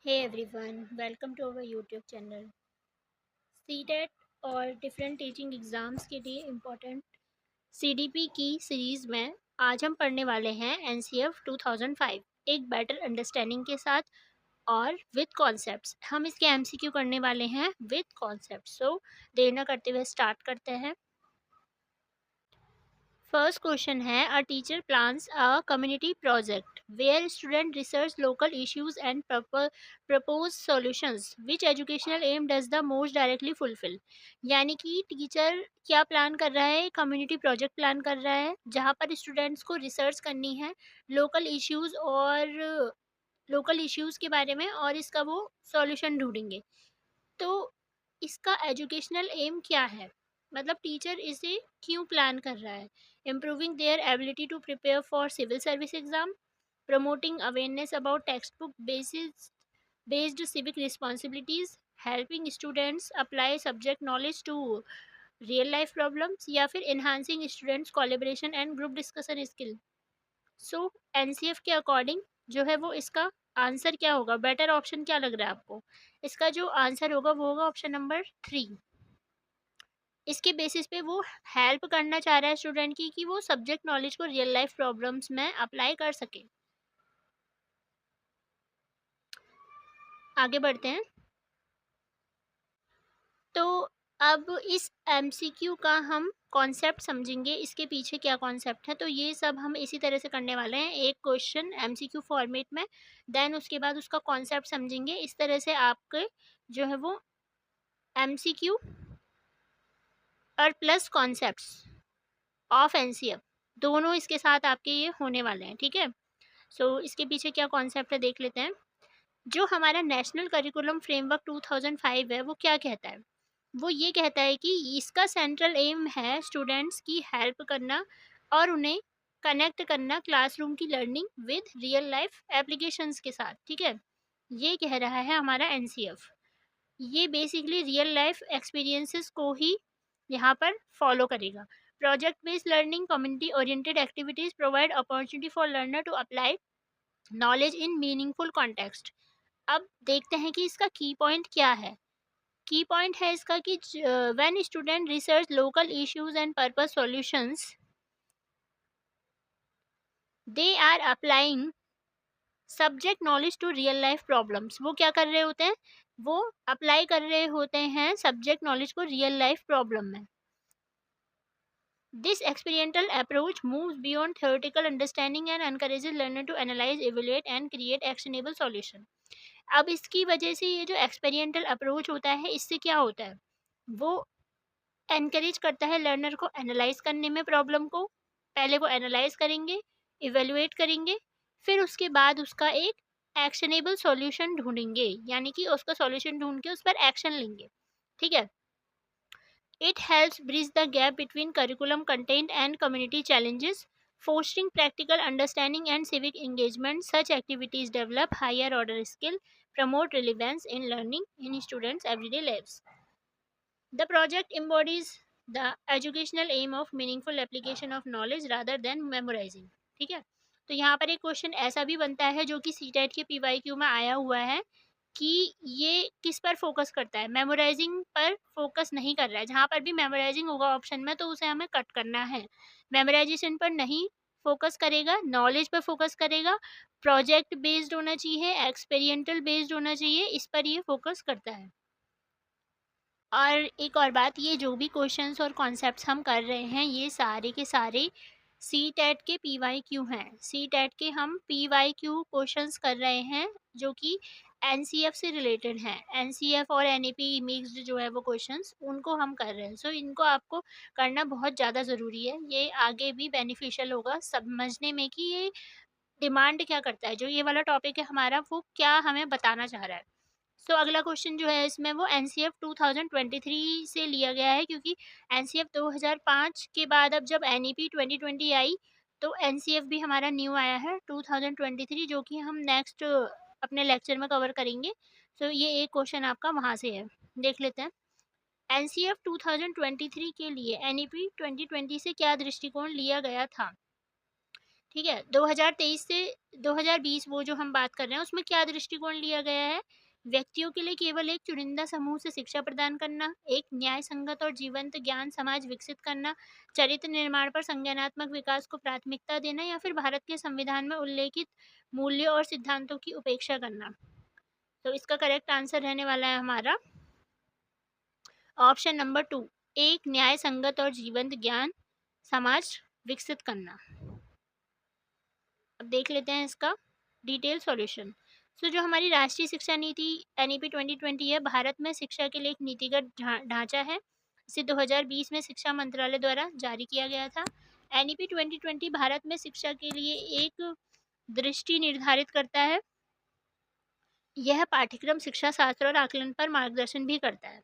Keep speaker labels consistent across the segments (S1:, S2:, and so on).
S1: Hey everyone, welcome to our YouTube channel. CTET और different teaching exams के लिए important CDP की series में आज हम पढ़ने वाले हैं एनसीएफ 2005 एक बेटर अंडरस्टैंडिंग के साथ और विद कॉन्सेप्ट्स। हम इसके एमसीक्यू करने वाले हैं विद कॉन्सेप्ट्स। सो देर न करते हुए स्टार्ट करते हैं। फर्स्ट क्वेश्चन है a teacher plans a community project where student research local issues and propose solutions which educational aim does the most directly fulfil. यानी कि टीचर क्या प्लान कर रहा है, कम्युनिटी प्रोजेक्ट प्लान कर रहा है जहाँ पर स्टूडेंट्स को रिसर्च करनी है लोकल इश्यूज और लोकल इश्यूज के बारे में और इसका वो सॉल्यूशन ढूंढेंगे। तो इसका एजुकेशनल एम क्या है, मतलब टीचर इसे क्यों प्लान कर रहा है। Improving their ability to prepare for civil service exam, promoting awareness about text book basis based civic responsibilities, helping students apply subject knowledge to real life problems, या फिर enhancing students collaboration and group discussion skill. So NCF के according जो है वो इसका answer क्या होगा, better option क्या लग रहा है आपको। इसका जो आंसर होगा वो होगा ऑप्शन नंबर 3। इसके बेसिस पे वो हेल्प करना चाह रहा है स्टूडेंट की कि वो सब्जेक्ट नॉलेज को रियल लाइफ प्रॉब्लम्स में अप्लाई कर सके। आगे बढ़ते हैं। तो अब इस एमसीक्यू का हम कॉन्सेप्ट समझेंगे, इसके पीछे क्या कॉन्सेप्ट है। तो ये सब हम इसी तरह से करने वाले हैं, एक क्वेश्चन एमसीक्यू फॉर्मेट में, देन उसके बाद उसका कॉन्सेप्ट समझेंगे। इस तरह से आपके जो है वो एमसीक्यू और प्लस कॉन्सेप्ट्स ऑफ एनसीएफ दोनों इसके साथ आपके ये होने वाले हैं, ठीक है। सो इसके पीछे क्या कॉन्सेप्ट है देख लेते हैं। जो हमारा नेशनल करिकुलम फ्रेमवर्क 2005 है वो क्या कहता है। वो ये कहता है कि इसका सेंट्रल एम है स्टूडेंट्स की हेल्प करना और उन्हें कनेक्ट करना क्लासरूम की learning with real life applications के साथ, ठीक है। ये कह रहा है हमारा एनसीएफ। ये बेसिकली रियल लाइफ एक्सपीरियंसेस को ही यहाँ पर फॉलो करेगा। Project based learning, community oriented activities provide opportunity for learner to apply knowledge in meaningful context. अब देखते हैं कि इसका की पॉइंट क्या है। की पॉइंट है इसका कि when student research local issues and purpose solutions they are applying subject knowledge to real life problems. वो क्या कर रहे होते हैं, वो अप्लाई कर रहे होते हैं सब्जेक्ट नॉलेज को रियल लाइफ प्रॉब्लम में। This experimental approach moves beyond theoretical understanding and encourages learner to analyze, evaluate and create actionable solution। अब इसकी वजह से ये जो एक्सपेरिमेंटल अप्रोच होता है इससे क्या होता है, वो एनकरेज करता है लर्नर को एनालाइज करने में प्रॉब्लम को। पहले वो एनालाइज करेंगे, इवेलुएट करेंगे, फिर उसके बाद उसका एक एक्शनेबल सॉल्यूशन ढूंढेंगे, यानी कि उसका सॉल्यूशन ढूंढ के उस पर एक्शन लेंगे, ठीक है। It helps bridge the gap between curriculum content and community challenges, fostering practical understanding and civic engagement. Such activities develop higher order skill, promote relevance in learning in students everyday lives. The project embodies the educational aim of meaningful application of knowledge rather than memorizing। ठीक है। तो यहाँ पर एक question ऐसा भी बनता है जो कि सीटेट के पीवाईक्यू में आया हुआ है कि ये किस पर फोकस करता है, मेमोराइजिंग पर फोकस नहीं कर रहा है। जहाँ पर भी मेमोराइजिंग होगा ऑप्शन में तो उसे हमें कट करना है। मेमोराइजेशन पर नहीं फोकस करेगा, नॉलेज पर फोकस करेगा, प्रोजेक्ट बेस्ड होना चाहिए, एक्सपेरिमेंटल बेस्ड होना चाहिए, इस पर ये फोकस करता है। और एक और बात, ये जो भी क्वेश्चंस और कॉन्सेप्ट्स हम कर रहे हैं ये सारे के सारे सी टेट के पी वाई क्यू हैं। सी टेट के हम पी वाई क्यू क्वेश्चंस कर रहे हैं जो कि एन सी एफ से रिलेटेड हैं। एन सी एफ और एन ए पी मिक्सड जो है वो क्वेश्चंस उनको हम कर रहे हैं। सो इनको आपको करना बहुत ज़्यादा ज़रूरी है, ये आगे भी बेनिफिशियल होगा समझने में कि ये डिमांड क्या करता है, जो ये वाला टॉपिक है हमारा वो क्या हमें बताना चाह रहा है। सो अगला क्वेश्चन जो है इसमें वो एनसीएफ 2023 से लिया गया है, क्योंकि एनसीएफ 2005 के बाद अब जब एनईपी 2020 आई तो एनसीएफ भी हमारा न्यू आया है 2023, जो कि हम नेक्स्ट अपने लेक्चर में कवर करेंगे। सो ये एक क्वेश्चन आपका वहाँ से है, देख लेते हैं। एनसीएफ 2023 के लिए एनईपी 2020 से क्या दृष्टिकोण लिया गया था। ठीक है? 2023 से 2020 वो जो हम बात कर रहे हैं उसमें क्या दृष्टिकोण लिया गया है? व्यक्तियों के लिए केवल एक चुनिंदा समूह से शिक्षा प्रदान करना, एक न्याय संगत और जीवंत ज्ञान समाज विकसित करना, चरित्र निर्माण पर संज्ञानात्मक विकास को प्राथमिकता देना या फिर भारत के संविधान में उल्लेखित मूल्यों और सिद्धांतों की उपेक्षा करना। तो इसका करेक्ट आंसर रहने वाला है हमारा ऑप्शन नंबर 2, एक न्याय संगत और जीवंत ज्ञान समाज विकसित करना। अब देख लेते हैं इसका डिटेल सॉल्यूशन। सो जो हमारी राष्ट्रीय शिक्षा नीति एनईपी 2020 है, भारत में शिक्षा के लिए एक नीतिगत ढांचा है। इसे 2020 में शिक्षा मंत्रालय द्वारा जारी किया गया था। एनईपी 2020 भारत में शिक्षा के लिए एक दृष्टि निर्धारित करता है। यह पाठ्यक्रम शिक्षा शास्त्र और आकलन पर मार्गदर्शन भी करता है।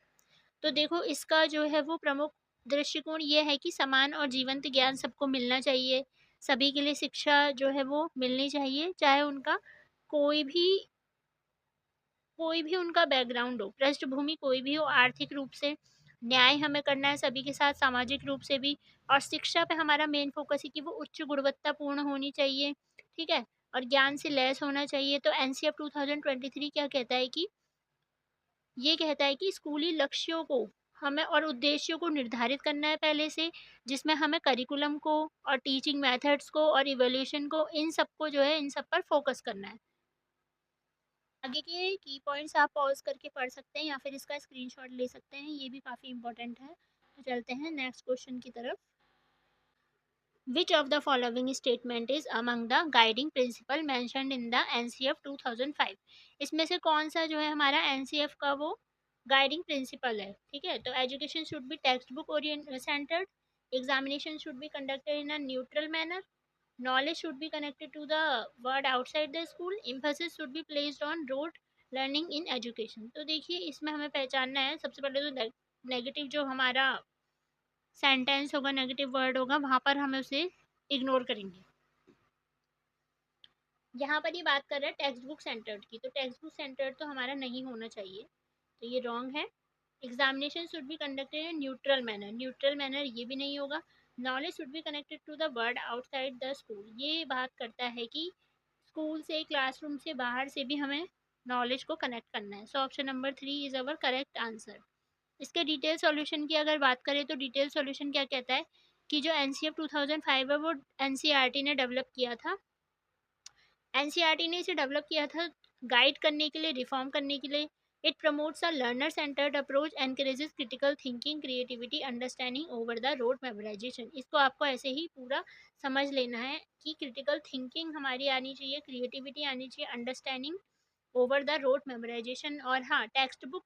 S1: तो देखो इसका जो है वो प्रमुख दृष्टिकोण ये है कि समान और जीवंत ज्ञान सबको मिलना चाहिए। सभी के लिए शिक्षा जो है वो मिलनी चाहिए, चाहे उनका कोई भी कोई भी उनका बैकग्राउंड हो, पृष्ठभूमि कोई भी हो, आर्थिक रूप से न्याय हमें करना है सभी के साथ, सामाजिक रूप से भी। और शिक्षा पे हमारा मेन फोकस है कि वो उच्च गुणवत्तापूर्ण होनी चाहिए, ठीक है? और ज्ञान से लैस होना चाहिए। तो एनसीएफ 2023 क्या कहता है कि ये कहता है कि स्कूली लक्ष्यों को हमें और उद्देश्यों को निर्धारित करना है पहले से, जिसमें हमें करिकुलम को और टीचिंग मेथड्स को और इवोल्यूशन को, इन सबको जो है इन सब पर फोकस करना है। आगे के की पॉइंट्स आप पॉज करके पढ़ सकते हैं या फिर इसका स्क्रीनशॉट ले सकते हैं, ये भी काफ़ी इंपॉर्टेंट है। तो चलते हैं नेक्स्ट क्वेश्चन की तरफ। Which of the following statement is among the guiding principle mentioned in the NCF 2005? इसमें से कौन सा जो है हमारा NCF का वो गाइडिंग प्रिंसिपल है? ठीक है, तो education should be text book centred, examination should be conducted in a neutral manner, knowledge should be connected to the world outside the school, emphasis should be placed on rote learning in education। तो देखिए इसमें हमें पहचानना है सबसे पहले तो negative जो हमारा सेंटेंस होगा, नेगेटिव वर्ड होगा, वहां पर हमें उसे इग्नोर करेंगे। यहाँ पर ये बात कर रहा है टेक्स्ट बुक सेंटर्ड की, तो टेक्स्ट बुक सेंटर्ड तो हमारा नहीं होना चाहिए, तो ये रॉन्ग है। Examination should be conducted in neutral manner, neutral manner ये भी नहीं होगा। Knowledge should be connected to the world outside the school, ये बात करता है कि स्कूल से, क्लासरूम से बाहर से भी हमें नॉलेज को कनेक्ट करना है। So option number 3 is our correct answer. इसके डिटेल सॉल्यूशन की अगर बात करें तो डिटेल सॉल्यूशन क्या कहता है कि जो एनसीएफ 2005 है वो एनसीईआरटी ने डेवलप किया था। एनसीईआरटी ने इसे डेवलप किया था गाइड करने के लिए, रिफॉर्म करने के लिए। It promotes a learner centred approach, encourages critical thinking, creativity, understanding over the road memorisation. इसको आपको ऐसे ही पूरा समझ लेना है कि क्रिटिकल थिंकिंग हमारी आनी चाहिए, क्रिएटिविटी आनी चाहिए, understanding over the road memorisation. और हाँ, टेक्स्ट बुक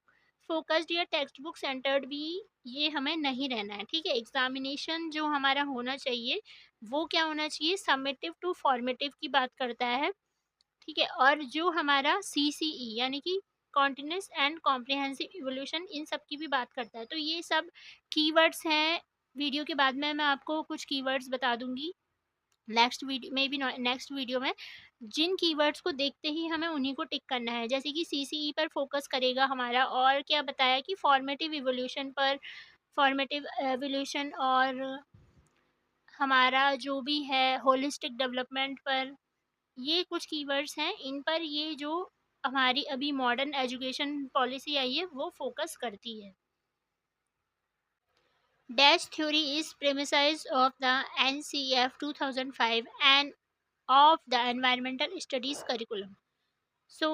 S1: फोकस्ड या टेक्स्ट बुक सेंटर्ड भी ये हमें नहीं रहना है, ठीक है? एग्जामिनेशन जो हमारा होना चाहिए वो क्या होना चाहिए, समेटिव टू फॉर्मेटिव की बात करता है, ठीक है? और जो हमारा सीसीई यानी कि कॉन्टिन्यूस एंड कॉम्प्रिहेंसिव इवोल्यूशन, इन सब की भी बात करता है। तो ये सब कीवर्ड्स हैं। वीडियो के बाद में मैं आपको कुछ कीवर्ड्स बता दूंगी नेक्स्ट वीडियो में भी, नेक्स्ट वीडियो में जिन कीवर्ड्स को देखते ही हमें उन्हीं को टिक करना है। जैसे कि सीसीई पर फोकस करेगा हमारा, और क्या बताया कि फॉर्मेटिव इवोल्यूशन पर, फॉर्मेटिव एवोल्यूशन, और हमारा जो भी है होलिस्टिक डेवलपमेंट पर। ये कुछ कीवर्ड्स हैं, इन पर ये जो हमारी अभी मॉडर्न एजुकेशन पॉलिसी आई है वो फोकस करती है। Dash theory is premised of the NCF 2005 and of the environmental studies curriculum. So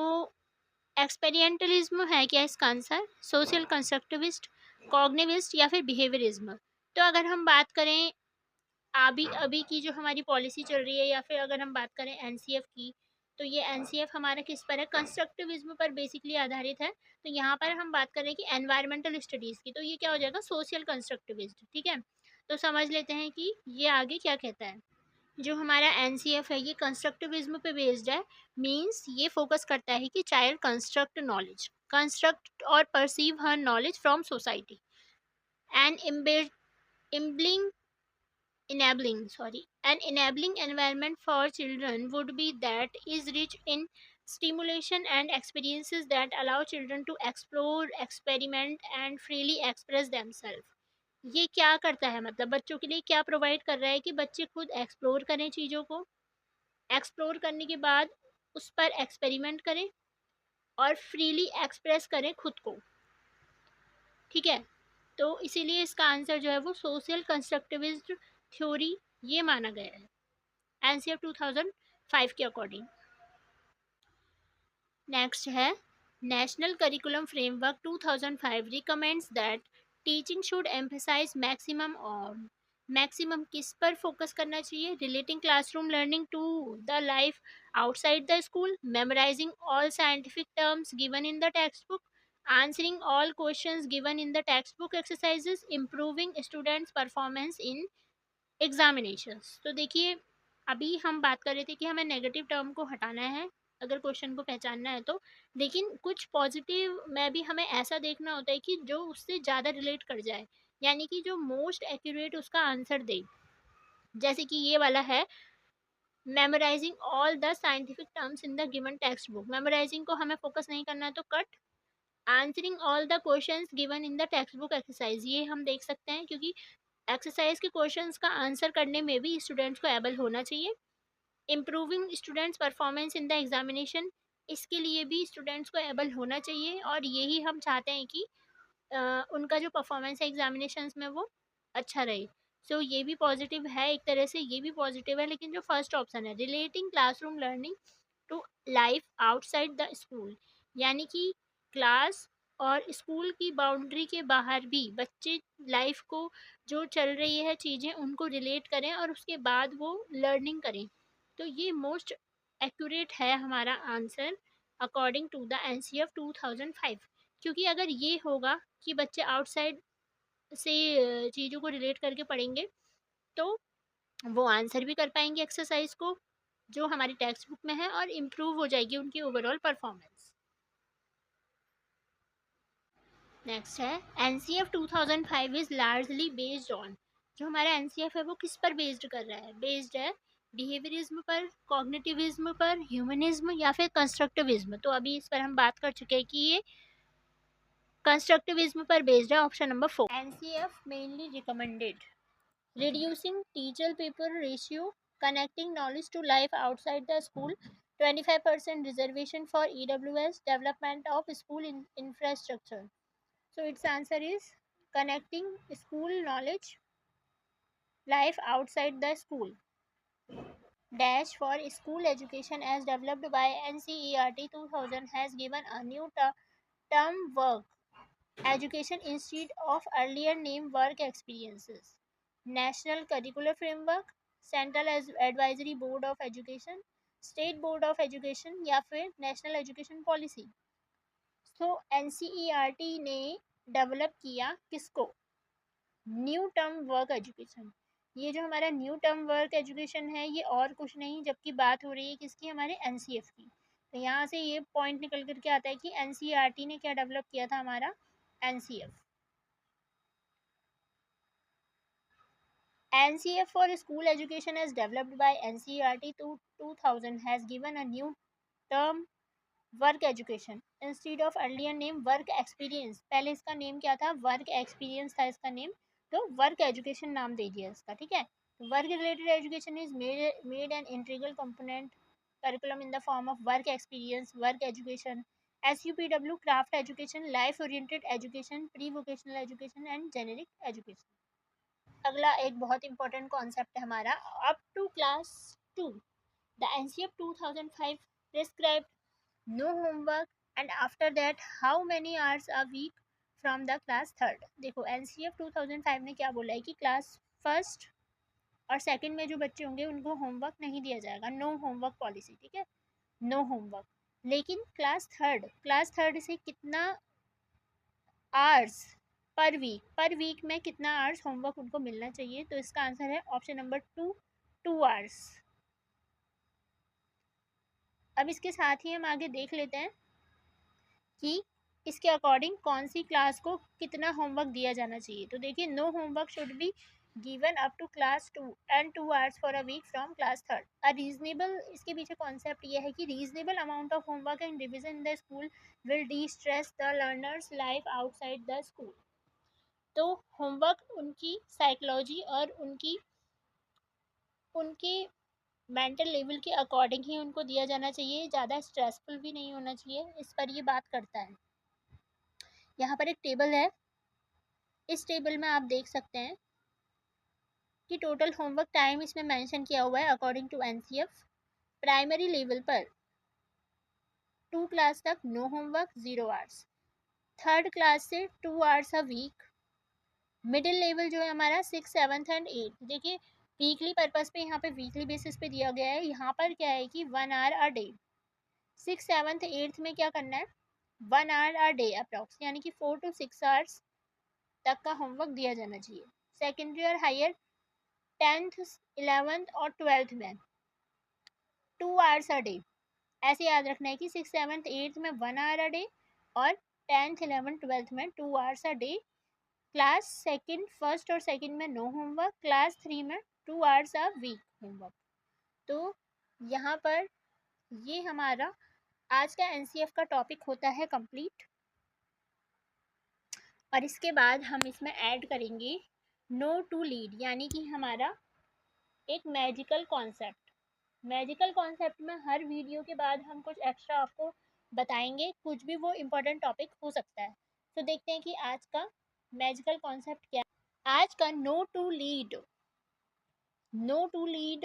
S1: experimentalism है क्या इसका आंसर? सोशल कंस्ट्रक्टिविस्ट, कॉग्निविस्ट या फिर बिहेवियरिज्म? तो अगर हम बात करें अभी अभी की जो हमारी पॉलिसी चल रही है, या फिर अगर हम बात करें एनसीएफ की, तो ये एनसीएफ हमारा किस पर है? कंस्ट्रक्टिविज्म पर बेसिकली आधारित है। तो यहाँ पर हम बात करें कि एनवायरमेंटल स्टडीज की, तो ये क्या हो जाएगा? सोशल कंस्ट्रक्टिविस्ट, ठीक है? तो समझ लेते हैं कि ये आगे क्या कहता है। जो हमारा एनसीएफ है ये कंस्ट्रक्टिविज्म पे बेस्ड है। मींस ये फोकस करता है कि चाइल्ड कंस्ट्रक्ट नॉलेज, कंस्ट्रक्ट और perceive her knowledge from society and imbibing an enabling environment for children would be that is rich in stimulation and experiences that allow children to explore, experiment and freely express themselves। ये क्या करता है, मतलब बच्चों के लिए क्या provide कर रहा है कि बच्चे खुद एक्सप्लोर करें चीज़ों को, एक्सप्लोर करने के बाद उस पर एक्सपेरिमेंट करें और फ्रीली एक्सप्रेस करें खुद को, ठीक है। तो इसीलिए इसका आंसर जो है वो सोशल कंस्ट्रक्टिविस्ट थ्योरी ये माना गया है एनसीएफ 2005 के अकॉर्डिंग। नेक्स्ट है national curriculum framework 2005 recommends that teaching should emphasise maximum on, maximum किस पर फोकस करना चाहिए, relating classroom learning to the life outside the school, memorising all scientific terms given in the text book, answering all questions given in the text book exercises, improving students performance in examinations. तो देखिए, अभी हम बात कर रहे थे कि हमें नेगेटिव टर्म को हटाना है अगर क्वेश्चन को पहचानना है तो, लेकिन कुछ पॉजिटिव में भी हमें ऐसा देखना होता है कि जो उससे ज़्यादा रिलेट कर जाए, यानी कि जो मोस्ट एक्यूरेट उसका आंसर दे। जैसे कि ये वाला है, memorising all the scientific terms in the given text book, memorising को हमें फोकस नहीं करना है तो cut. Answering all the questions given in the text book exercise, ये हम देख सकते हैं क्योंकि एक्सरसाइज के क्वेश्चंस का आंसर करने में भी स्टूडेंट्स को एबल होना चाहिए। Improving students performance in the examination, इसके लिए भी स्टूडेंट्स को एबल होना चाहिए और यही हम चाहते हैं कि उनका जो परफॉर्मेंस है एग्जामिनेशंस में वो अच्छा रहे। सो ये भी पॉजिटिव है एक तरह से, ये भी पॉजिटिव है, लेकिन जो फर्स्ट ऑप्शन है relating classroom learning to life outside the school, यानी कि क्लास और स्कूल की बाउंड्री के बाहर भी बच्चे लाइफ को जो चल रही है चीज़ें उनको रिलेट करें और उसके बाद वो लर्निंग करें। तो ये मोस्ट एक्यूरेट है हमारा answer according to the NCF 2005, क्योंकि अगर ये होगा कि बच्चे आउटसाइड से चीज़ों को रिलेट करके पढ़ेंगे तो वो आंसर भी कर पाएंगे एक्सरसाइज को जो हमारी टेक्स्ट बुक में है और इम्प्रूव हो जाएगी उनकी ओवरऑल परफॉर्मेंस। नेक्स्ट है NCF 2005 is largely based on, जो हमारा एनसीएफ है वो किस पर बेस्ड कर रहा है, बेस्ड है बिहेवियरिज्म पर, कॉग्निटिविज्म पर, ह्यूमनिज्म या फिर कंस्ट्रक्टिविज्म। तो अभी इस पर हम बात कर चुके हैं कि ये कंस्ट्रक्टिविज्म पर बेस्ड है, option number 4। NCF mainly recommended reducing teacher paper ratio, connecting knowledge to life outside the school, 25% reservation for EWS, development of school infrastructure. So its answer is connecting school knowledge life outside the school. Dash for school education as developed by NCERT 2000 has given a new term work education instead of earlier name work experiences. National Curricular Framework, Central Advisory Board of Education, State Board of Education या फिर national education policy. तो NCERT ने develop किया किसको, new term work education. ये जो हमारा new term work education है ये और कुछ नहीं, जबकि बात हो रही है किसकी, हमारे एनसीएफ की। तो यहाँ से ये पॉइंट निकल करके आता है कि एनसीईआरटी ने क्या डेवलप किया था, हमारा NCF. NCF for school education as developed by NCERT 2000 has given a new term work education instead of earlier name work experience। पहले इसका नेम क्या था, वर्क एक्सपीरियंस था इसका नेम, तो वर्क एजुकेशन नाम दे दिया इसका, ठीक है। Work related education is made an integral component curriculum in the form of work experience, work education, SUPW, craft education, life oriented education, pre vocational education and generic education। अगला एक बहुत important concept है हमारा, up to class 2 the NCF 2005 prescribe no homework and after that how many hours a week from the class 3। देखो NCF 2005 ने क्या बोला है कि क्लास फर्स्ट और सेकंड में जो बच्चे होंगे उनको होमवर्क नहीं दिया जाएगा, नो होमवर्क पॉलिसी, ठीक है, नो होमवर्क। लेकिन क्लास थर्ड से कितना आवर्स पर वीक में कितना आवर्स होमवर्क उनको मिलना चाहिए, तो इसका आंसर है ऑप्शन नंबर 2 आवर्स। अब इसके साथ ही हम आगे देख लेते हैं कि इसके अकॉर्डिंग कौन सी क्लास को कितना होमवर्क दिया जाना चाहिए। तो देखिए, no homework should be given up to class 2 and 2 hours for a week from class 3। A reasonable, इसके पीछे कॉन्सेप्ट ये है कि reasonable amount of homework and revision in the school will destress the learners life outside the school. तो homework उनकी psychology और उनकी उनके मेंटल लेवल के अकॉर्डिंग ही उनको दिया जाना चाहिए, ज़्यादा स्ट्रेसफुल भी नहीं होना चाहिए, इस पर ये बात करता है। यहाँ पर एक टेबल है, इस टेबल में आप देख सकते हैं कि टोटल होमवर्क टाइम इसमें मेंशन किया हुआ है according to NCF. Primary level पर 2 क्लास तक no homework 0 hours, third class से 2 hours a week, middle level जो है हमारा 6, 7 एंड 8। देखिए वीकली पर्पस पे यहाँ पे वीकली बेसिस पे दिया गया है, यहाँ पर क्या है कि 1 आवर अ डे। 6, 7, 8 में क्या करना है, 1 आवर अ डे अप्रॉक्स, यानी कि 4 to 6 आवर्स तक का होमवर्क दिया जाना चाहिए। सेकेंडरी और हायर 10th, 11th और 12th में 2 आवर्स अ डे। ऐसे याद रखना है कि 6, 7, 8 में 1 आवर अ डे और 10th, 11th, 12th में 2 hours a day. Class second, first और सेकंड में नो होमवर्क, क्लास 3 में 2 आवर्स अ वीक होमवर्क। तो यहाँ पर ये हमारा आज का एनसीएफ का टॉपिक होता है कंप्लीट। और इसके बाद हम इसमें ऐड करेंगे नो टू लीड, यानी कि हमारा एक मैजिकल कॉन्सेप्ट। मैजिकल कॉन्सेप्ट में हर वीडियो के बाद हम कुछ एक्स्ट्रा आपको बताएंगे, कुछ भी वो इम्पोर्टेंट टॉपिक हो सकता है। तो देखते हैं कि आज का मैजिकल कॉन्सेप्ट क्या है। आज का नो टू लीड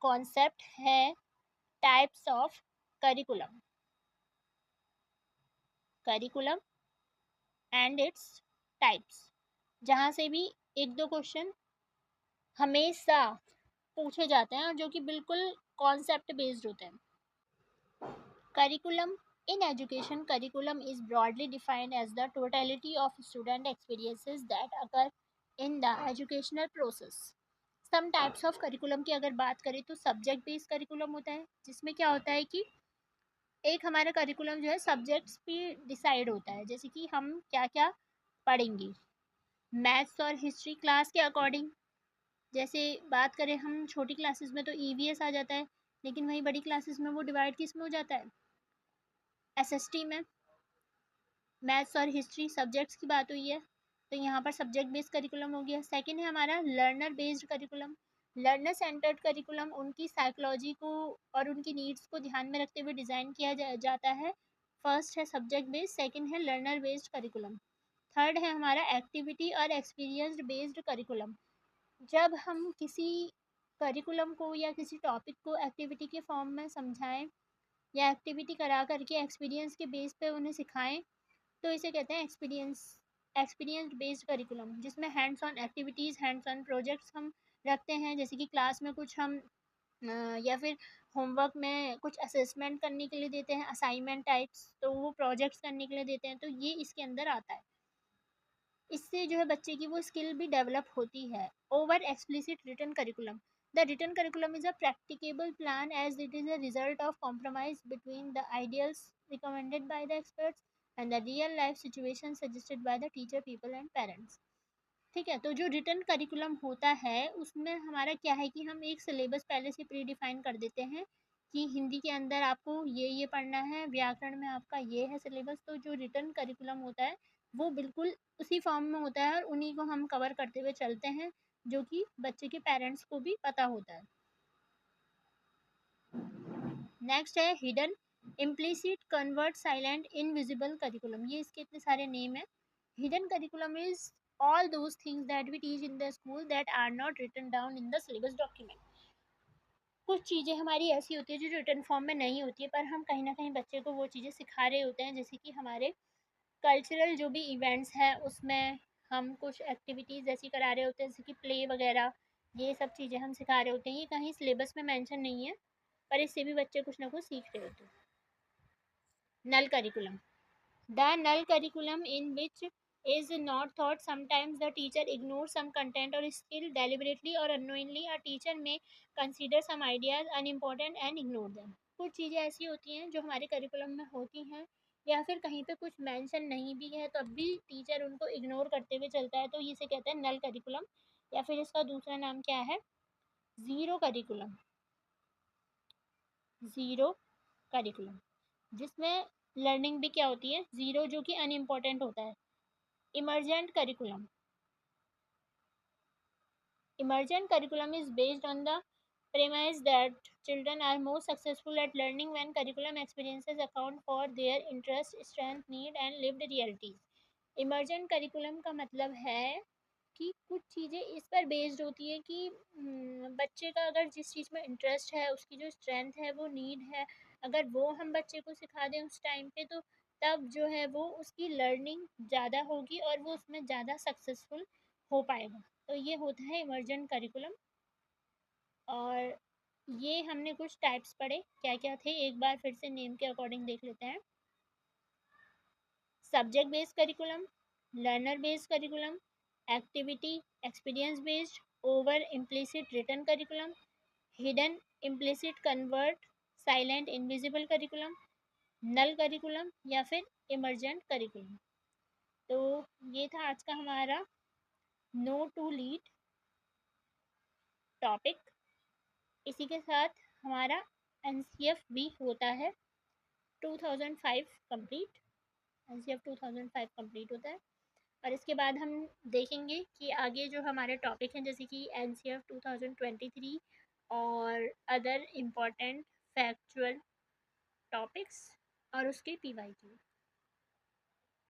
S1: कॉन्सेप्ट है types of curriculum, curriculum and its types, जहाँ से भी एक दो क्वेश्चन हमेशा पूछे जाते हैं और जो कि बिल्कुल कॉन्सेप्ट बेस्ड होते हैं। Curriculum in education, curriculum is broadly defined as the totality of student experiences that occur in the educational process. Some types of curriculum की अगर बात करें तो सब्जेक्ट बेस्ड करिकुलम होता है, जिसमें क्या होता है कि एक हमारा करिकुलम जो है सब्जेक्ट्स पे डिसाइड होता है, जैसे कि हम क्या क्या पढ़ेंगे। मैथ्स और हिस्ट्री क्लास के अकॉर्डिंग, जैसे बात करें हम छोटी क्लासेस में तो ईवीएस आ जाता है, लेकिन वहीं बड़ी क्लासेस में वो डिवाइड किस में हो जाता है, एसएसटी में। मैथ्स और हिस्ट्री सब्जेक्ट्स की बात हुई है, तो यहाँ पर सब्जेक्ट बेस्ड करिकुलम हो गया। सेकंड है हमारा learner based curriculum. Learner centred curriculum उनकी साइकोलॉजी को और उनकी नीड्स को ध्यान में रखते हुए डिज़ाइन किया जाता है। फर्स्ट है सब्जेक्ट बेस्ड, सेकंड है लर्नर बेस्ड करिकुलम। थर्ड है हमारा एक्टिविटी और एक्सपीरियंस बेस्ड करिकुलम। जब हम किसी करिकुलम को या किसी टॉपिक को एक्टिविटी के फॉर्म में समझाएं या एक्टिविटी करा करके एक्सपीरियंस के बेस पे उन्हें सिखाएं, तो इसे कहते हैं एक्सपीरियंस बेस्ड करिकुलम, जिसमें hands on activities, hands on projects हम रखते हैं। जैसे कि क्लास में कुछ हम या फिर होमवर्क में कुछ असेसमेंट करने के लिए देते हैं, असाइनमेंट टाइप्स, तो वो प्रोजेक्ट्स करने के लिए देते हैं, तो ये इसके अंदर आता है। इससे जो है बच्चे की वो स्किल भी डेवलप होती है। Over explicit written curriculum, the written curriculum is a practicable plan as it is a result of compromise between the ideals recommended by the experts and the real life situation suggested by the teacher, people and parents. ठीक है, तो जो written curriculum होता है उसमें हमारा क्या है कि हम एक सिलेबस पहले से प्री डिफाइन कर देते हैं कि हिंदी के अंदर आपको ये पढ़ना है, व्याकरण में आपका ये है सिलेबस। तो जो रिटन करिकुलम होता है वो बिल्कुल उसी फॉर्म में होता है और उन्हीं को हम कवर करते हुए चलते हैं, जो कि बच्चे के पेरेंट्स को भी पता होता है। नेक्स्ट है hidden, implicit, covert, silent, invisible curriculum. ये इसके इतने सारे नेम है। Hidden curriculum is all those things that we teach in the school that are not written down in the syllabus document. कुछ चीज़ें हमारी ऐसी होती है जो रिटन फॉर्म में नहीं होती है, पर हम कहीं ना कहीं बच्चे को वो चीज़ें सिखा रहे होते हैं। जैसे कि हमारे कल्चरल जो भी इवेंट्स हैं उसमें हम कुछ एक्टिविटीज़ ऐसी करा रहे होते हैं, जैसे कि प्ले वगैरह, ये सब चीज़ें हम सिखा रहे होते हैं। ये कहीं सिलेबस में मेंशन नहीं है, पर इससे भी बच्चे कुछ ना कुछ सीख रहे होते हैं। नल curriculum, the null curriculum in which is not taught. Sometimes the teacher ignores some content or skill deliberately or unknowingly. A teacher may consider some ideas unimportant and ignore them. कुछ चीज़ें ऐसी होती हैं जो हमारे करिकुलम में होती हैं या फिर कहीं पे कुछ मेंशन नहीं भी है तब भी टीचर उनको इग्नोर करते हुए चलता है, तो इसे कहते हैं नल करिकुलम। या फिर इसका दूसरा नाम क्या है, ज़ीरो करिकुलम। ज़ीरो करिकुलम जिसमें लर्निंग भी क्या होती है, ज़ीरो, जो कि अनइम्पॉर्टेंट होता है। Emergent curriculum, emergent curriculum is based on the premise that children are more successful at learning when curriculum experiences account for their interest, strength, need and lived realities. Emergent curriculum का मतलब है कि कुछ चीज़ें इस पर बेस्ड होती है कि बच्चे का अगर जिस चीज़ में इंटरेस्ट है, उसकी जो स्ट्रेंथ है, वो नीड है, अगर वो हम बच्चे को सिखा दें उस टाइम पे, तो तब जो है वो उसकी लर्निंग ज़्यादा होगी और वो उसमें ज़्यादा सक्सेसफुल हो पाएगा। तो ये होता है इमर्जेंट करिकुलम। और ये हमने कुछ टाइप्स पढ़े, क्या क्या थे एक बार फिर से नेम के अकॉर्डिंग देख लेते हैं। Subject based curriculum, learner based curriculum, activity experience based, overt implicit written curriculum, hidden implicit covert, silent invisible curriculum, null curriculum या फिर इमरजेंट करिकुलम। तो ये था आज का हमारा नो टू लीड टॉपिक। इसी के साथ हमारा एनसीएफ भी होता है 2005 कंप्लीट। एनसीएफ 2005 कंप्लीट होता है और इसके बाद हम देखेंगे कि आगे जो हमारे टॉपिक हैं जैसे कि एनसीएफ 2023 और अदर इम्पोर्टेंट फैक्चुअल टॉपिक्स और उसके पीवाईक्यू।